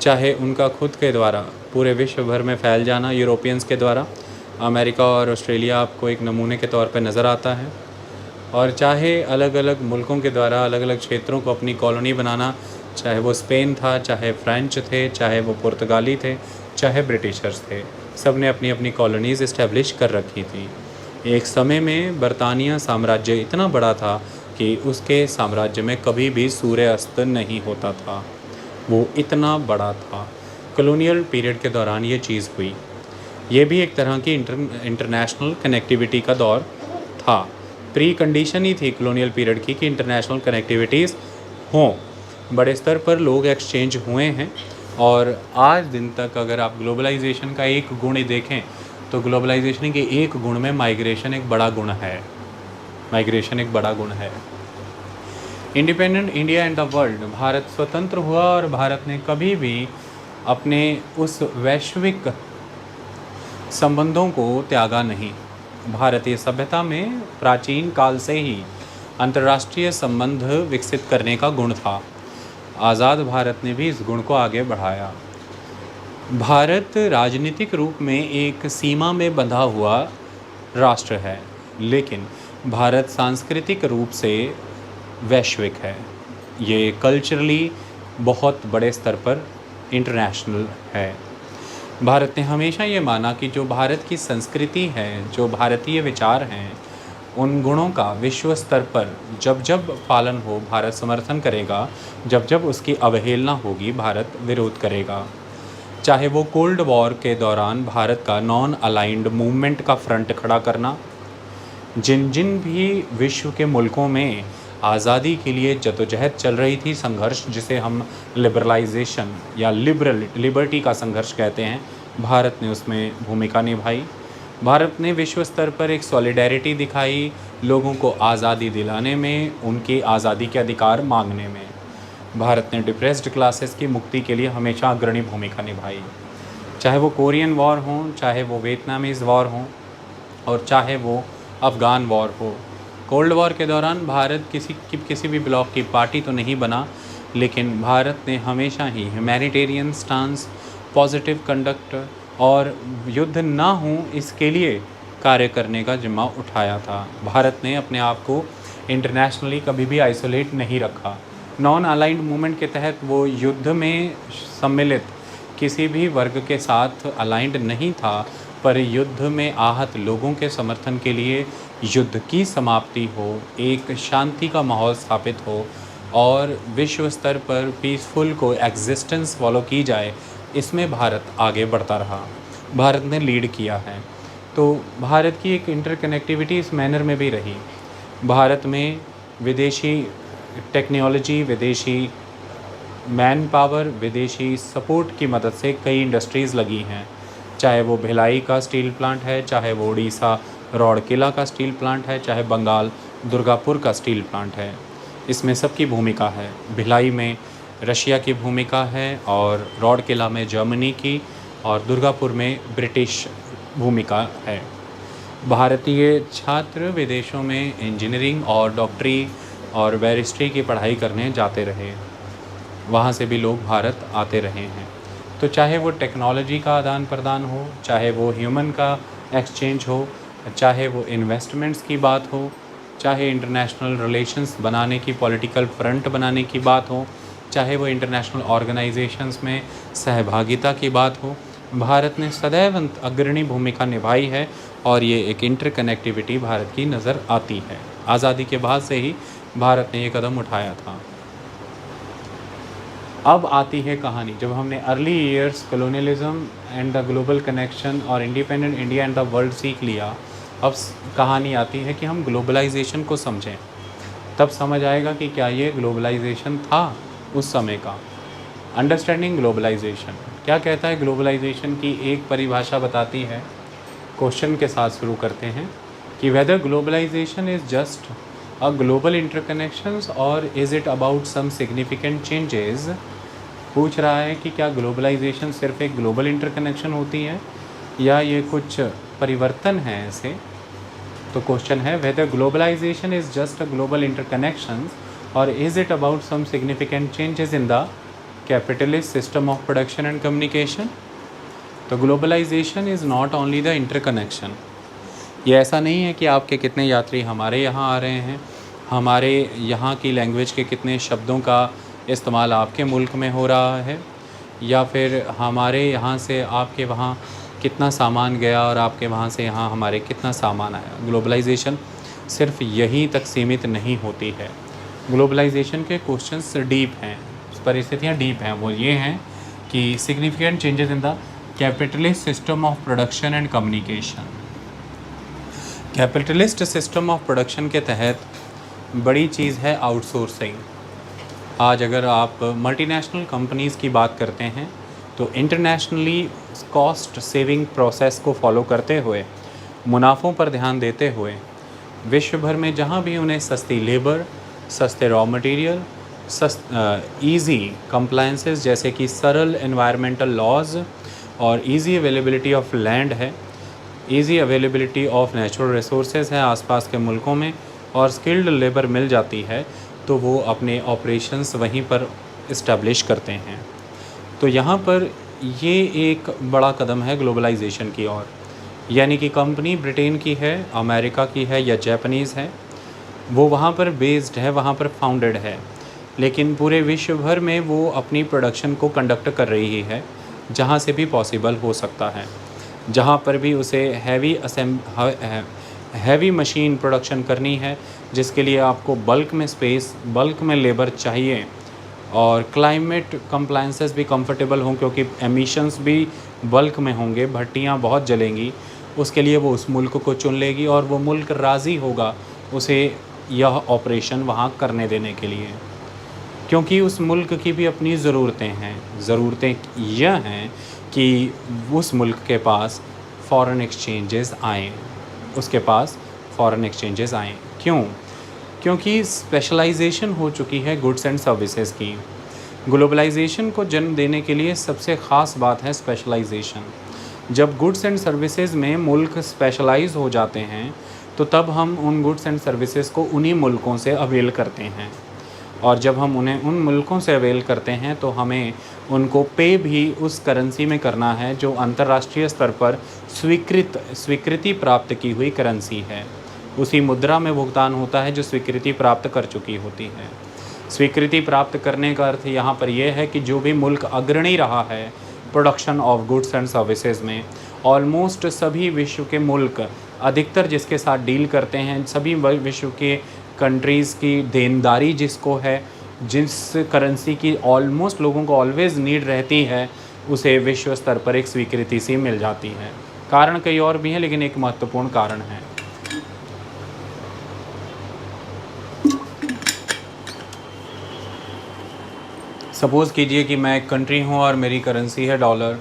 चाहे उनका खुद के द्वारा पूरे विश्व भर में फैल जाना यूरोपियंस के द्वारा। अमेरिका और ऑस्ट्रेलिया आपको एक नमूने के तौर पर नज़र आता है, और चाहे अलग अलग मुल्कों के द्वारा अलग अलग क्षेत्रों को अपनी कॉलोनी बनाना, चाहे वो स्पेन था, चाहे फ्रेंच थे, चाहे वो पुर्तगाली थे, चाहे ब्रिटिशर्स थे। सब ने अपनी अपनी कॉलोनीज़ इस्टेब्लिश कर रखी थी। एक समय में बरतानिया साम्राज्य इतना बड़ा था कि उसके साम्राज्य में कभी भी सूर्यास्त नहीं होता था, वो इतना बड़ा था। कॉलोनियल पीरियड के दौरान ये चीज़ हुई। ये भी एक तरह की इंटरनेशनल कनेक्टिविटी का दौर था। प्री कंडीशन ही थी कॉलोनियल पीरियड की कि इंटरनेशनल कनेक्टिविटीज़ हों, बड़े स्तर पर लोग एक्सचेंज हुए हैं। और आज दिन तक अगर आप ग्लोबलाइजेशन का एक गुण ही देखें तो ग्लोबलाइजेशन के एक गुण में माइग्रेशन एक बड़ा गुण है। माइग्रेशन एक बड़ा गुण है। Independent India and the world, Bharat स्वतंत्र हुआ और भारत ने कभी भी अपने उस वैश्विक संबंधों को त्यागा नहीं। भारतीय सभ्यता में प्राचीन काल से ही अंतर्राष्ट्रीय संबंध विकसित करने का गुण था। आज़ाद भारत ने भी इस गुण को आगे बढ़ाया। भारत राजनीतिक रूप में एक सीमा में बंधा हुआ राष्ट्र है, लेकिन भारत सांस्कृतिक रूप से वैश्विक है। ये कल्चरली बहुत बड़े स्तर पर इंटरनेशनल है। भारत ने हमेशा ये माना कि जो भारत की संस्कृति है, जो भारतीय विचार हैं, उन गुणों का विश्व स्तर पर जब जब पालन हो भारत समर्थन करेगा, जब जब उसकी अवहेलना होगी भारत विरोध करेगा। चाहे वो कोल्ड वॉर के दौरान भारत का नॉन अलाइंड मूवमेंट का फ्रंट खड़ा करना, जिन जिन भी विश्व के मुल्कों में आज़ादी के लिए जद्दोजहद चल रही थी, संघर्ष जिसे हम लिबरलाइजेशन या लिबर्टी का संघर्ष कहते हैं, भारत ने उसमें भूमिका निभाई। भारत ने विश्व स्तर पर एक सॉलिडेरिटी दिखाई लोगों को आज़ादी दिलाने में, उनकी आज़ादी के अधिकार मांगने में। भारत ने डिप्रेस्ड क्लासेस की मुक्ति के लिए हमेशा अग्रणी भूमिका निभाई। चाहे वो कोरियन वॉर हों, चाहे वो वियतनामीज़ वॉर हों, और चाहे वो अफ़गान वॉर हो। कोल्ड वॉर के दौरान भारत किसी भी ब्लॉक की पार्टी तो नहीं बना, लेकिन भारत ने हमेशा ही ह्यूमैनिटेरियन स्टांस, पॉजिटिव कंडक्ट और युद्ध ना हो इसके लिए कार्य करने का जिम्मा उठाया था। भारत ने अपने आप को इंटरनेशनली कभी भी आइसोलेट नहीं रखा। नॉन अलाइंड मूवमेंट के तहत वो युद्ध में सम्मिलित किसी भी वर्ग के साथ अलाइंड नहीं था, पर युद्ध में आहत लोगों के समर्थन के लिए युद्ध की समाप्ति हो, एक शांति का माहौल स्थापित हो और विश्व स्तर पर पीसफुल को एग्जिस्टेंस फॉलो की जाए, इसमें भारत आगे बढ़ता रहा। भारत ने लीड किया है। तो भारत की एक इंटरकनेक्टिविटी इस मैनर में भी रही। भारत में विदेशी टेक्नोलॉजी, विदेशी मैन पावर, विदेशी सपोर्ट की मदद से कई इंडस्ट्रीज़ लगी हैं। चाहे वो भिलाई का स्टील प्लांट है, चाहे वो उड़ीसा रौड़किला का स्टील प्लांट है, चाहे बंगाल दुर्गापुर का स्टील प्लांट है, इसमें सबकी भूमिका है। भिलाई में रशिया की भूमिका है और रौड़किला में जर्मनी की और दुर्गापुर में ब्रिटिश भूमिका है। भारतीय छात्र विदेशों में इंजीनियरिंग और डॉक्टरी और बैरिस्ट्री की पढ़ाई करने जाते रहे, वहाँ से भी लोग भारत आते रहे हैं। तो चाहे वो टेक्नोलॉजी का आदान प्रदान हो, चाहे वो ह्यूमन का एक्सचेंज हो, चाहे वो इन्वेस्टमेंट्स की बात हो, चाहे इंटरनेशनल रिलेशंस बनाने की, पॉलिटिकल फ्रंट बनाने की बात हो, चाहे वो इंटरनेशनल ऑर्गेनाइजेशंस में सहभागिता की बात हो, भारत ने सदैव अग्रणी भूमिका निभाई है और ये एक इंटरकनेक्टिविटी भारत की नज़र आती है। आज़ादी के बाद से ही भारत ने ये कदम उठाया था। अब आती है कहानी। जब हमने early years colonialism and the global connection और independent India and the world सीख लिया, अब कहानी आती है कि हम ग्लोबलाइजेशन को समझें। तब समझ आएगा कि क्या ये ग्लोबलाइजेशन था उस समय का। अंडरस्टैंडिंग ग्लोबलाइजेशन क्या कहता है? ग्लोबलाइजेशन की एक परिभाषा बताती है, क्वेश्चन के साथ शुरू करते हैं कि whether globalization is just a global interconnections और is it about some significant changes. पूछ रहा है कि क्या ग्लोबलाइजेशन सिर्फ एक ग्लोबल इंटरकनेक्शन होती है या ये कुछ परिवर्तन है ऐसे। तो क्वेश्चन है whether globalization is just a global interconnections और is it about some significant changes in the capitalist system of production and communication. तो globalization is not only the interconnection. ये ऐसा नहीं है कि आपके कितने यात्री हमारे यहाँ आ रहे हैं, हमारे यहाँ की लैंग्वेज के कितने शब्दों का इस्तेमाल आपके मुल्क में हो रहा है, या फिर हमारे यहाँ से आपके वहाँ कितना सामान गया और आपके वहाँ से यहाँ हमारे कितना सामान आया। ग्लोबलाइजेशन सिर्फ यहीं तक सीमित नहीं होती है। ग्लोबलाइजेशन के क्वेश्चंस डीप हैं, परिस्थितियाँ डीप हैं। वो ये हैं कि significant changes in the capitalist system of production and communication. Capitalist system of production के तहत बड़ी चीज़ है आउटसोर्सिंग। आज अगर आप मल्टीनेशनल कंपनीज़ की बात करते हैं तो इंटरनेशनली कॉस्ट सेविंग प्रोसेस को फॉलो करते हुए, मुनाफों पर ध्यान देते हुए, विश्व भर में जहाँ भी उन्हें सस्ती लेबर, सस्ते रॉ मटेरियल, ईज़ी कंप्लायंसेस जैसे कि सरल एनवायरमेंटल लॉज और इजी अवेलेबिलिटी ऑफ लैंड है, easy availability of natural resources है आसपास के मुल्कों में, और स्किल्ड लेबर मिल जाती है, तो वो अपने ऑपरेशंस वहीं पर इस्टेब्लिश करते हैं। तो यहाँ पर ये एक बड़ा कदम है ग्लोबलाइजेशन की ओर। यानी कि कंपनी ब्रिटेन की है, अमेरिका की है या जापानीज़ है, वो वहाँ पर बेस्ड है, वहाँ पर फाउंडेड है, लेकिन पूरे विश्व भर में वो अपनी प्रोडक्शन को कंडक्ट कर रही है जहाँ से भी पॉसिबल हो सकता है। जहाँ पर भी उसे हैवी मशीन प्रोडक्शन करनी है, जिसके लिए आपको बल्क में स्पेस, बल्क में लेबर चाहिए, और क्लाइमेट कंप्लायंसेस भी कंफर्टेबल हों क्योंकि एमिशंस भी बल्क में होंगे, भट्टियाँ बहुत जलेंगी, उसके लिए वो उस मुल्क को चुन लेगी और वो मुल्क राज़ी होगा उसे यह ऑपरेशन वहाँ करने देने के लिए, क्योंकि उस मुल्क की भी अपनी ज़रूरतें हैं। ज़रूरतें यह हैं कि उस मुल्क के पास फ़ॉरेन एक्सचेंजेस आएँ, उसके पास फ़ॉरेन एक्सचेंजेस आएँ। क्यों? क्योंकि स्पेशलाइजेशन हो चुकी है गुड्स एंड सर्विसेज की। ग्लोबलाइजेशन को जन्म देने के लिए सबसे ख़ास बात है स्पेशलाइजेशन। जब गुड्स एंड सर्विसेज में मुल्क स्पेशलाइज हो जाते हैं तो तब हम उन गुड्स एंड सर्विसेज को उन्हीं मुल्कों से अवेल करते हैं, और जब हम उन्हें उन मुल्कों से अवेल करते हैं तो हमें उनको पे भी उस करेंसी में करना है जो अंतर्राष्ट्रीय स्तर पर स्वीकृति प्राप्त की हुई करेंसी है। उसी मुद्रा में भुगतान होता है जो स्वीकृति प्राप्त कर चुकी होती है। स्वीकृति प्राप्त करने का अर्थ यहाँ पर यह है कि जो भी मुल्क अग्रणी रहा है production of goods and services में, ऑलमोस्ट सभी विश्व के मुल्क अधिकतर जिसके साथ डील करते हैं, सभी विश्व के कंट्रीज़ की देनदारी जिसको है, जिस करेंसी की ऑलमोस्ट लोगों को ऑलवेज़ नीड रहती है, उसे विश्व स्तर पर एक स्वीकृति सी मिल जाती है। कारण कई और भी हैं, लेकिन एक महत्वपूर्ण कारण है। सपोज़ कीजिए कि मैं एक कंट्री हूँ और मेरी करेंसी है डॉलर।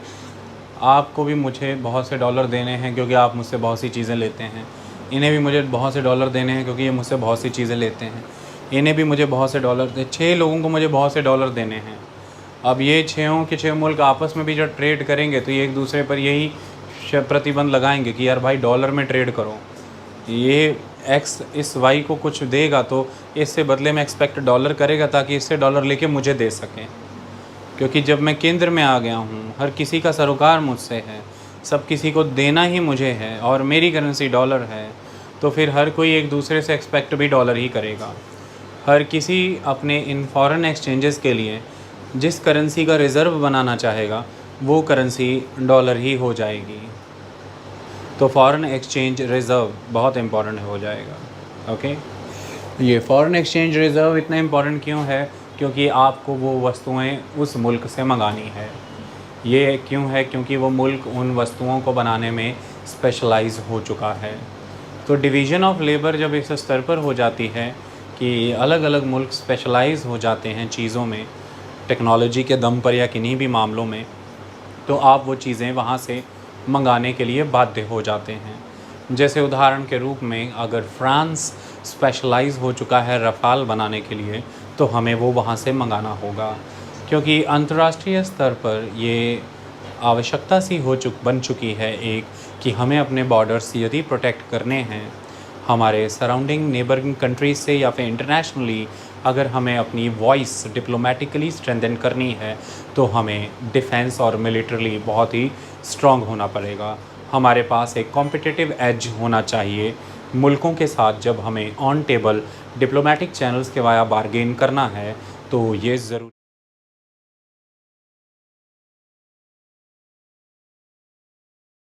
आपको भी मुझे बहुत से डॉलर देने हैं क्योंकि आप मुझसे बहुत सी चीज़ें लेते हैं। इन्हें भी मुझे बहुत से डॉलर देने हैं क्योंकि ये मुझसे बहुत सी चीज़ें लेते हैं। इन्हें भी मुझे बहुत से डॉलर 6 लोगों को मुझे बहुत से डॉलर देने हैं। अब ये 6 के 6 मुल्क आपस में भी जब ट्रेड करेंगे तो ये एक दूसरे पर यही प्रतिबंध लगाएंगे कि यार भाई डॉलर में ट्रेड करो। ये एक्स इस वाई को कुछ देगा तो इससे बदले में एक्सपेक्ट डॉलर करेगा ताकि इससे डॉलर लेके मुझे दे सकें, क्योंकि जब मैं केंद्र में आ गया हूँ, हर किसी का सरोकार मुझसे है, सब किसी को देना ही मुझे है और मेरी करेंसी डॉलर है, तो फिर हर कोई एक दूसरे से एक्सपेक्ट भी डॉलर ही करेगा। हर किसी अपने इन फॉरेन एक्सचेंजेस के लिए जिस करेंसी का रिज़र्व बनाना चाहेगा वो करेंसी डॉलर ही हो जाएगी। तो फॉरेन एक्सचेंज रिज़र्व बहुत इम्पॉर्टेंट हो जाएगा। ओके, ये फॉरेन एक्सचेंज रिज़र्व इतना इम्पॉर्टेंट क्यों है? क्योंकि आपको वो वस्तुएं उस मुल्क से मंगानी है। ये क्यों है? क्योंकि वो मुल्क उन वस्तुओं को बनाने में स्पेशलाइज हो चुका है। तो डिवीज़न ऑफ लेबर जब इस स्तर पर हो जाती है कि अलग अलग मुल्क स्पेशलाइज हो जाते हैं चीज़ों में, टेक्नोलॉजी के दम पर या किन्हीं भी मामलों में, तो आप वो चीज़ें वहाँ से मंगाने के लिए बाध्य हो जाते हैं। जैसे उदाहरण के रूप में अगर फ्रांस स्पेशलाइज हो चुका है रफ़ाल बनाने के लिए, तो हमें वो वहाँ से मंगाना होगा, क्योंकि अंतर्राष्ट्रीय स्तर पर ये आवश्यकता सी बन चुकी है एक कि हमें अपने बॉर्डर्स यदि प्रोटेक्ट करने हैं हमारे सराउंडिंग नेबरिंग कंट्रीज से या फिर इंटरनेशनली, अगर हमें अपनी वॉइस डिप्लोमेटिकली स्ट्रेंथन करनी है तो हमें डिफेंस और मिलिट्रली बहुत ही स्ट्रॉन्ग होना पड़ेगा। हमारे पास एक कॉम्पिटिटिव एज होना चाहिए मुल्कों के साथ जब हमें ऑन टेबल डिप्लोमेटिक चैनल्स के वाया बारगेन करना है, तो ये ज़रूर